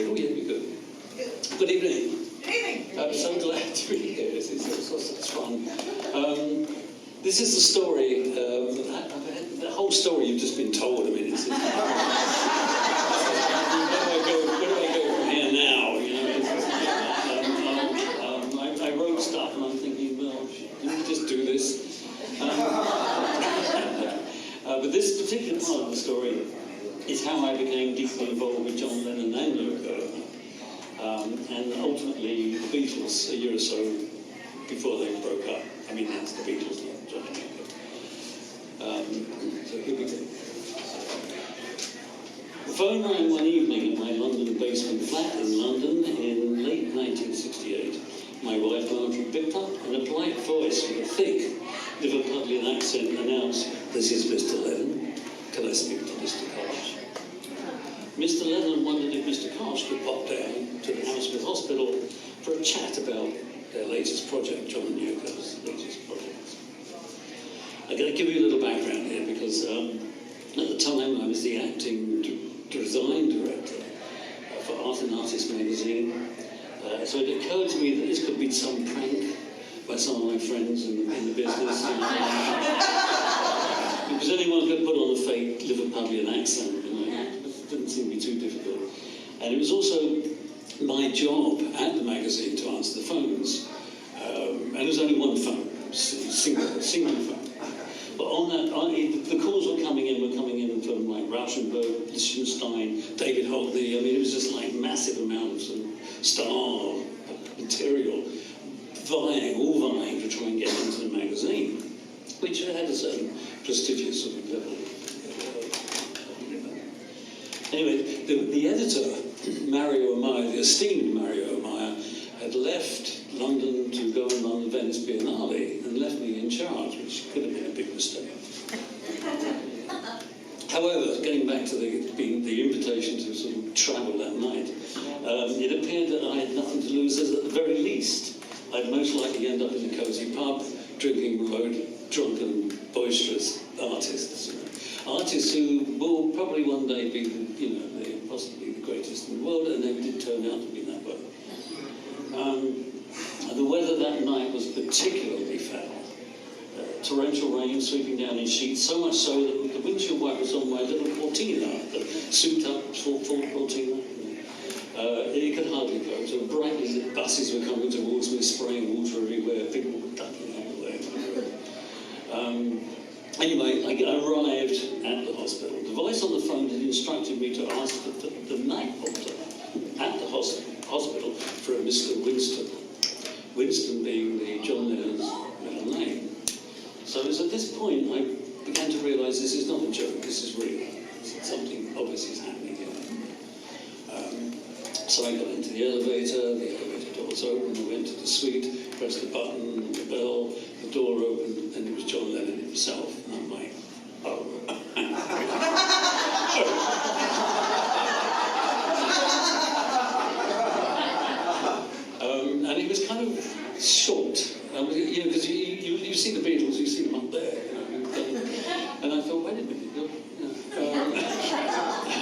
Oh, yeah, you're good. Good evening. Good evening. I'm so glad to be here. It's fun. This is the story, the whole story you've just been told. I mean, it's where do I go from here now? You know, I wrote stuff and I'm thinking, well, didn't we just do this? But this particular part of the story is how I became deeply involved with John Lennon and Yoko, and ultimately the Beatles a year or so before they broke up. I mean, that's the Beatles, not John Yoko. So here we go. The phone rang one evening at my London basement flat in London in late 1968. My wife Marjorie picked up, and a polite voice with a thick Liverpudlian accent announced, "This is Mr. Lennon. Can I speak to Mr. Kosh?" Mr. Lennon wondered if Mr. Kosh could pop down to the Hammersmith Hospital for a chat about their latest project, John and Yoko's latest project. I'm going to give you a little background here because at the time I was the acting design director for Art and Artist magazine. So it occurred to me that this could be some prank by some of my friends in the business. Because anyone could put on a fake Liverpudlian accent, you know, it didn't seem to be too difficult. And it was also my job at the magazine to answer the phones. And there was only one phone, single phone. But on that, the calls were coming in from like Rauschenberg, Liechtenstein, David Hockney. I mean, it was just like massive amounts of star material all vying to try and get into the magazine, which had a certain prestigious sort of level. Anyway, the editor, Mario Amaya, the esteemed Mario Amaya, had left London to go and run the Venice Biennale and left me in charge, which could have been a big mistake. However, getting back to the invitation to sort of travel that night, it appeared that I had nothing to lose, as at the very least I'd most likely end up in a cosy pub, drinking with drunken, boisterous artists. Artists who will probably one day be, possibly the greatest in the world, and they did turn out to be that way. The weather that night was particularly foul. Torrential rain sweeping down in sheets, so much so that the windshield wipers on my little Cortina, the souped-up Ford Cortina, it could hardly go. So brightly lit buses were coming towards me, spraying water everywhere, people were ducking out of the way. Anyway, I arrived at the hospital. The voice on the phone had instructed me to ask the night doctor at the hospital for a Mr. Winston. Winston being the John Lennon's middle name. So it was at this point I began to realise this is not a joke, this is real. Something obviously is happening here. So I got into the elevator doors opened, I went to the suite, pressed the button, the bell, the door opened, and it was John Lennon himself. And I'm like, oh. And he was kind of short. Because you see the Beatles, you see them up there. And I thought, wait a minute.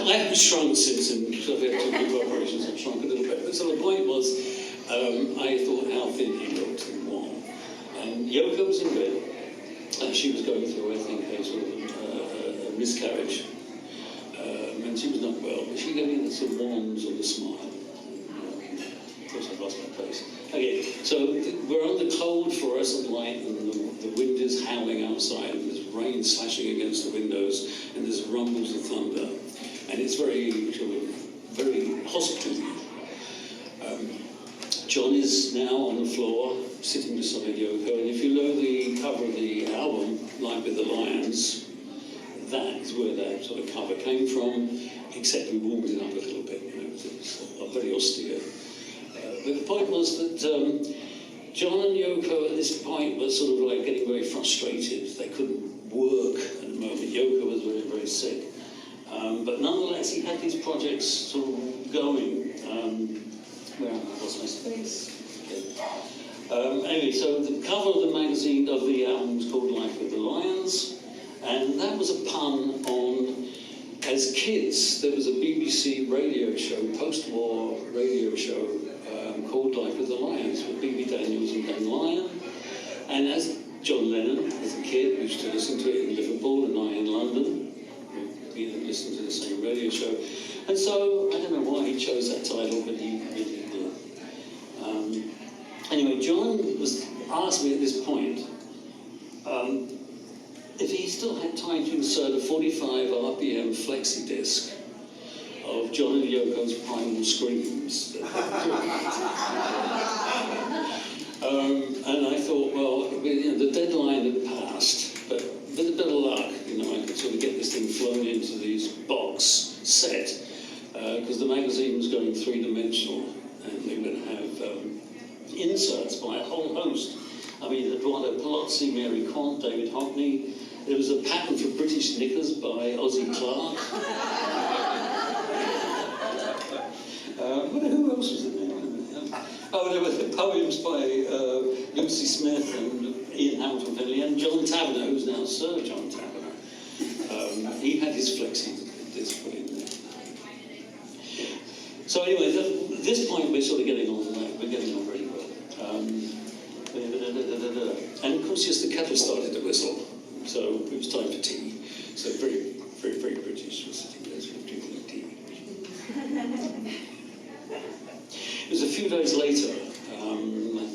I haven't shrunk since, and I've had 2 big operations, I've shrunk a little bit. But so the point was, I thought how thin he looked and warm. And Yoko was in bed, and she was going through, I think, a sort of a miscarriage. And she was not well, but she gave me the sort of warm sort of smile. Of course, I've lost my place. Okay, so we're on the cold fluorescent light, and the wind is howling outside, and there's rain slashing against the windows, and there's rumbles of thunder. And it's very hospitally. John is now on the floor, sitting beside Yoko, and if you know the cover of the album, Light with the Lions, that is where that sort of cover came from, except we warmed it up a little bit, it's very austere. But the point was that John and Yoko at this point were sort of like getting very frustrated. They couldn't work at the moment. Yoko was very, very sick. But nonetheless, he had these projects sort of going. Where am I? What's my space? Okay. Anyway, so the cover of the magazine of the album was called Life with the Lions, and that was a pun on, as kids, there was a BBC radio show, post-war show called Life with the Lions with B.B. Daniels and Dan Lyon. And as John Lennon, as a kid, used to listen to it in Liverpool and I in London. We listened to the same radio show. And so, I don't know why he chose that title, but he really did. Anyway, John asked me at this point if he still had time to insert a 45 RPM flexi disc of John and Yoko's Primal Screams. And I thought, well, the deadline had passed, but with a bit of luck, I could sort of get this thing flown into these box set, because the magazine was going three-dimensional, and they were going to have inserts by a whole host. I mean, Eduardo Palazzi, Mary Quant, David Hockney. There was a pattern for British knickers by Ozzie Clark. Who else was in there? Oh, there were poems by Lucy Smith and Ian Hamilton Finley, and John Tavener, who's now Sir John Tavener. He had his flexi disc put in there. So anyway, at this point we're sort of getting on we're getting on very well. And of course, yes, the kettle started to whistle, so it was time for tea. So very, very, very British. We're sitting there sort of drinking tea. It was a few days later, I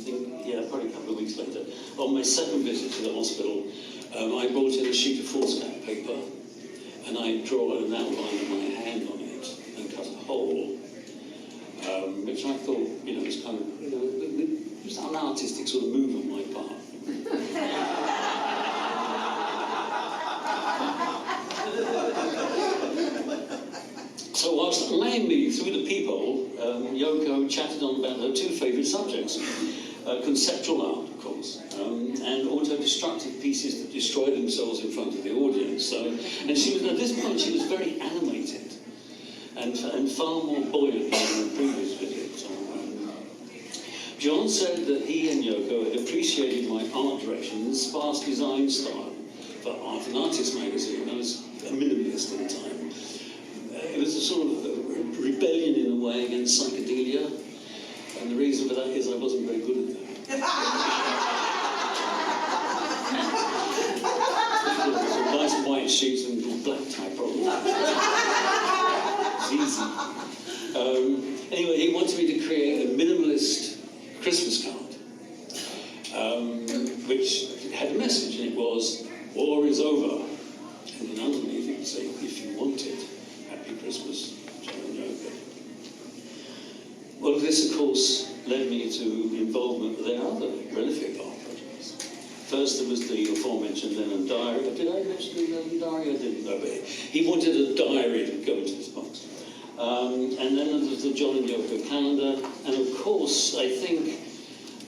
think, probably a couple of weeks later, on my second visit to the hospital, I brought in a sheet of foolscap paper, and I draw an outline of my hand on it and cut a hole, which I thought, was kind of, it was an artistic sort of move on my part. So whilst laying me through the peephole, Yoko chatted on about her two favourite subjects, conceptual art, of course, and auto-destructive pieces that destroy themselves in front of the audience. So, and she was, at this point, she was very animated and far more buoyant than in the previous video. So, John said that he and Yoko had appreciated my art direction and sparse design style for Art and Artist magazine. I was a minimalist at the time. It was a sort of rebellion in a way against psychedelia, and the reason for that is I wasn't very good at that. Some nice white sheets and black typewriter. It's easy. Anyway, he wanted me to create a minimalist Christmas card, which had a message, and it was, "War is over." And then underneath it would say, "If you want it, Happy Christmas, John and Yoko." Well, this, of course, led me to involvement with their other prolific art projects. First, there was the aforementioned Lennon diary. Did I mention the Lennon diary? I didn't know, but he wanted a diary to go into this box. And then there was the John and Yoko calendar. And of course, I think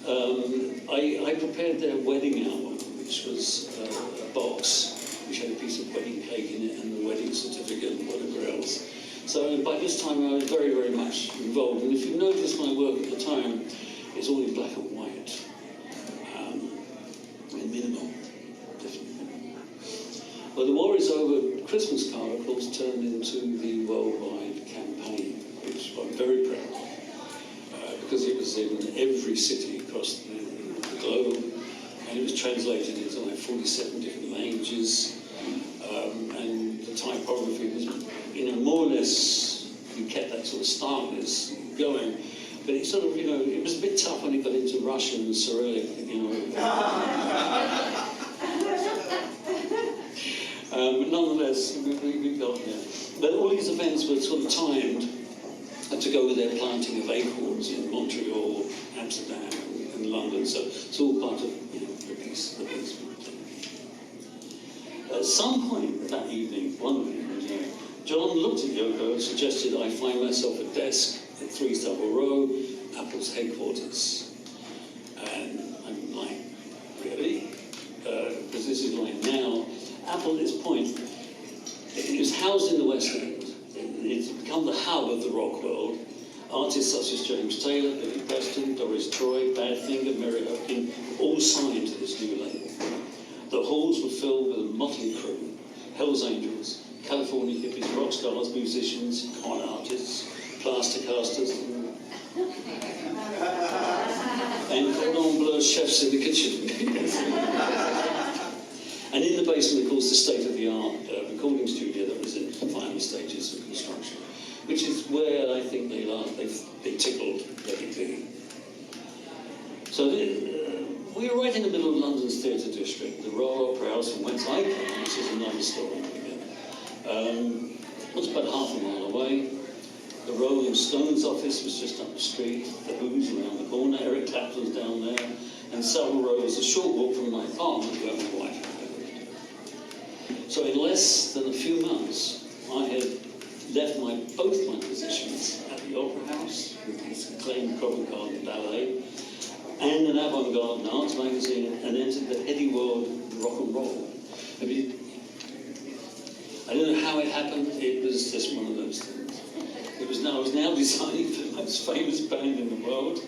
I prepared their wedding album, which was a box which had a piece of wedding cake in it and the wedding certificate and whatever else. So by this time I was very, very much involved. And if you notice my work at the time, it's all in black and white. And minimal, definitely. Well, the War is Over Christmas card, of course, turned into the worldwide campaign, which I'm very proud of, because it was in every city across the globe, and it was translated into like 47 different languages, and the typography was, more or less, we kept that sort of starkness going, but it sort of, it was a bit tough when it got into Russian and Cyrillic, but nonetheless, we got there. But all these events were sort of timed to go with their planting of acorns in Montreal, Amsterdam, and London. So it's all part of the piece. At some point that evening, one evening, John looked at Yoko and suggested I find myself a desk at 3 Savile Row, Apple's headquarters. And I'm like, really? Because this is like now. Apple at this point, it was housed in the West End. It's become the hub of the rock world. Artists such as James Taylor, Billy Preston, Doris Troy, Badfinger, Mary Hopkins, all signed to this new label. The halls were filled with a motley crew: Hell's Angels, California hippies, rock stars, musicians, con artists, plaster casters, and and cordon bleu chefs in the kitchen. And in the basement, of course, the state-of-the-art recording studio that was in the final stages of construction, which is where I think they tickled Lady P. So we were right in the middle of London's theatre district, the Royal Opera House, from whence I came, which is another story again. Was about half a mile away. The Rolling Stones office was just up the street, the Who's around the corner, Eric Clapton's down there, and Savile Row was a short walk from my apartment where my wife lived. So in less than a few months, I had left both my positions at the Opera House, with its acclaimed Covent Garden Ballet, and an avant-garde arts magazine, and entered the heady world of rock and roll. I mean, I don't know how it happened, it was just one of those things. I was now designing for the most famous band in the world.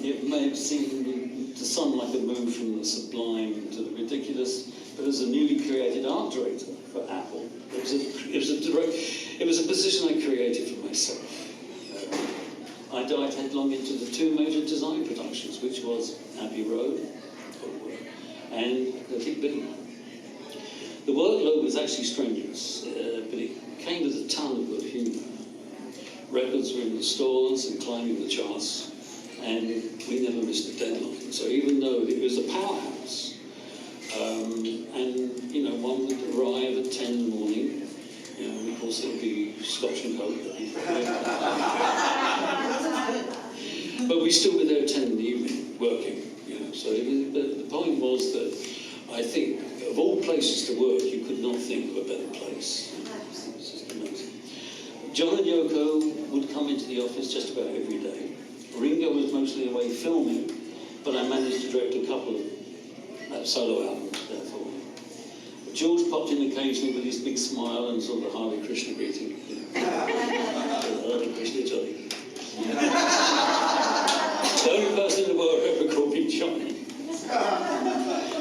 It may have seemed to some like a move from the sublime to the ridiculous, but as a newly created art director for Apple, it was a position I created for myself. I dived headlong into the two major design productions, which was Abbey Road and The Big Billy. The workload was actually strenuous, but it came with a ton of good humour. Records were in the stores and climbing the charts, and we never missed a deadline. So even though it was a powerhouse, and one would arrive at 10 in the morning, of course it would be Scotch and Coke. But we still were there at 10 in the evening, working. So the point was that I think of all places to work, you could not think of a better place. It's just amazing. John and Yoko would come into the office just about every day. Ringo was mostly away filming, but I managed to direct a couple of solo albums, therefore. George popped in occasionally with his big smile and sort of the Hare Krishna greeting. Hare Krishna Johnny. The only person in the world who ever called me Johnny.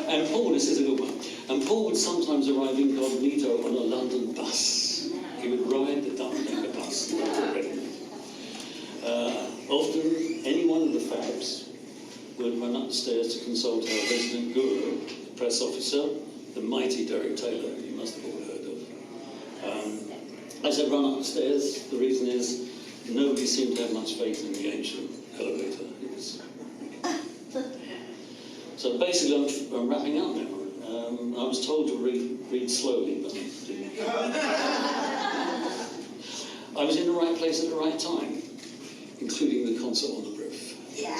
And Paul, this is a good one. And Paul would sometimes arrive incognito on a London bus. He would ride the double-decker bus. Often, any one of the Fabs would run upstairs to consult our resident guru, the press officer, the mighty Derek Taylor, you must have all heard of. I said run upstairs. The reason is nobody seemed to have much faith in the ancient elevator. So basically, I'm wrapping up now. I was told to read slowly, but I didn't. I was in the right place at the right time, including the concert on the roof. Yeah.